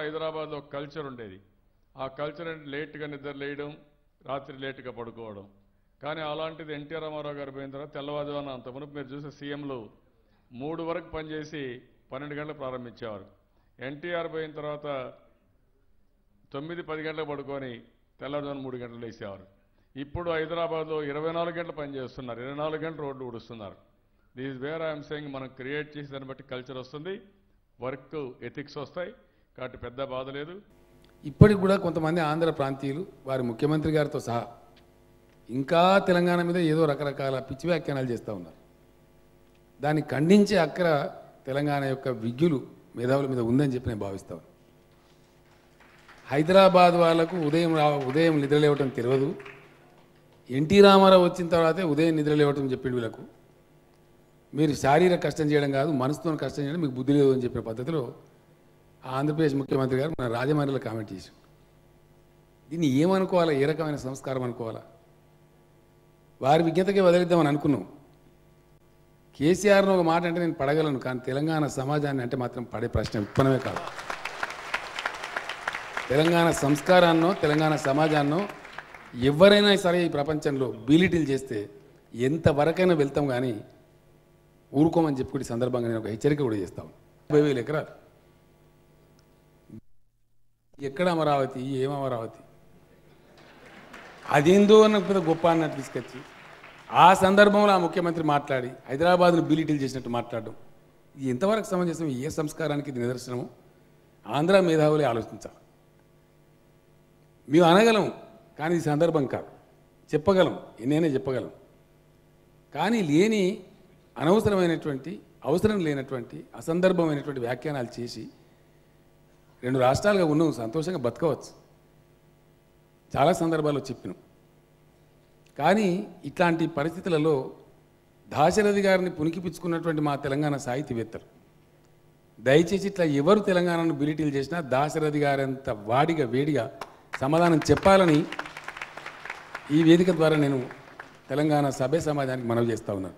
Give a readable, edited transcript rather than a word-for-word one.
హైదరాబాద్లో ఒక కల్చర్ ఉండేది. ఆ కల్చర్ అంటే లేట్గా నిద్ర లేయడం, రాత్రి లేట్గా పడుకోవడం. కానీ అలాంటిది ఎన్టీ రామారావు గారు పోయిన తర్వాత తెల్లవారుజామున అంతమునుపు మీరు చూసే సీఎంలు 3 వరకు పనిచేసి 12 గంటలకు ప్రారంభించేవారు. ఎన్టీఆర్ పోయిన తర్వాత 9-10 గంటలకు పడుకొని తెల్లవారుజామున 3 గంటలు వేసేవారు. ఇప్పుడు హైదరాబాద్లో 24 గంటలు పనిచేస్తున్నారు, 24 గంటలు రోడ్లు ఊడుస్తున్నారు. This is where I'm saying మనం క్రియేట్ చేసి దాన్ని బట్టి కల్చర్ వస్తుంది, వర్క్ ఎథిక్స్ వస్తాయి. కాబట్టి పెద్ద బాధ లేదు. ఇప్పటికి కూడా కొంతమంది ఆంధ్ర ప్రాంతీయులు వారి ముఖ్యమంత్రి గారితో సహా ఇంకా తెలంగాణ మీద ఏదో రకరకాల పిచ్చి వ్యాఖ్యానాలు చేస్తూ ఉన్నారు. దాన్ని ఖండించే అక్కర తెలంగాణ యొక్క విజ్ఞులు మేధావుల మీద ఉందని చెప్పి నేను భావిస్తాను. హైదరాబాద్ వాళ్ళకు ఉదయం నిద్రలేవటం తెలియదు. ఎన్టీ రామారావు వచ్చిన తర్వాతే ఉదయం నిద్రలేవటం చెప్పిండు వీళ్ళకు. మీరు శారీరక కష్టం చేయడం కాదు, మనసుతో కష్టం చేయడం మీకు బుద్ధి లేదు అని చెప్పిన పద్ధతిలో ఆంధ్రప్రదేశ్ ముఖ్యమంత్రి గారు మన రాజమండ్రిలో కామెంట్ చేశారు. దీన్ని ఏమనుకోవాలా, ఏ రకమైన సంస్కారం అనుకోవాలా? వారి విజ్ఞతకే వదిలిద్దామని అనుకున్నాం. కేసీఆర్ను ఒక మాట అంటే నేను పడగలను, కానీ తెలంగాణ సమాజాన్ని అంటే మాత్రం పడే ప్రశ్న ఉత్పన్నమే కాదు. తెలంగాణ సంస్కారాన్నో తెలంగాణ సమాజాన్నో ఎవరైనా సరే ఈ ప్రపంచంలో బీలిటిల్ చేస్తే ఎంతవరకైనా వెళ్తాం, కానీ ఊరుకోమని చెప్పుకునే సందర్భంగా నేను ఒక హెచ్చరిక కూడా చేస్తాను. 50,000 ఎకరాలు ఎక్కడ అమరావతి, ఏం అమరావతి, అదేందో అన్న పెద్ద గొప్ప అన్నట్టు తీసుకొచ్చి ఆ సందర్భంలో ఆ ముఖ్యమంత్రి మాట్లాడి హైదరాబాద్ను బీలిటిల్ చేసినట్టు మాట్లాడడం ఇది ఎంతవరకు సమంజసం? ఏ సంస్కారానికి ఇది నిదర్శనము? ఆంధ్ర మేధావులే ఆలోచించాలి. మేము అనగలం, కానీ ఇది సందర్భం కాదు. చెప్పగలం, ఎన్నైనా చెప్పగలం, కానీ లేని అనవసరమైనటువంటి అవసరం లేనటువంటి అసందర్భమైనటువంటి వ్యాఖ్యానాలు చేసి 2 రాష్ట్రాలుగా ఉన్నాం, సంతోషంగా బతకవచ్చు, చాలా సందర్భాల్లో చెప్పినాం. కానీ ఇట్లాంటి పరిస్థితులలో దాశరథి గారిని పునికిపుచ్చుకున్నటువంటి మా తెలంగాణ సాహితీవేత్తలు దయచేసి ఇట్లా ఎవరు తెలంగాణను బిలిటీలు చేసినా దాశరథి గారంత వాడిగా వేడిగా సమాధానం చెప్పాలని ఈ వేదిక ద్వారా నేను తెలంగాణ సభ్య సమాజానికి మనవి చేస్తూ ఉన్నాను.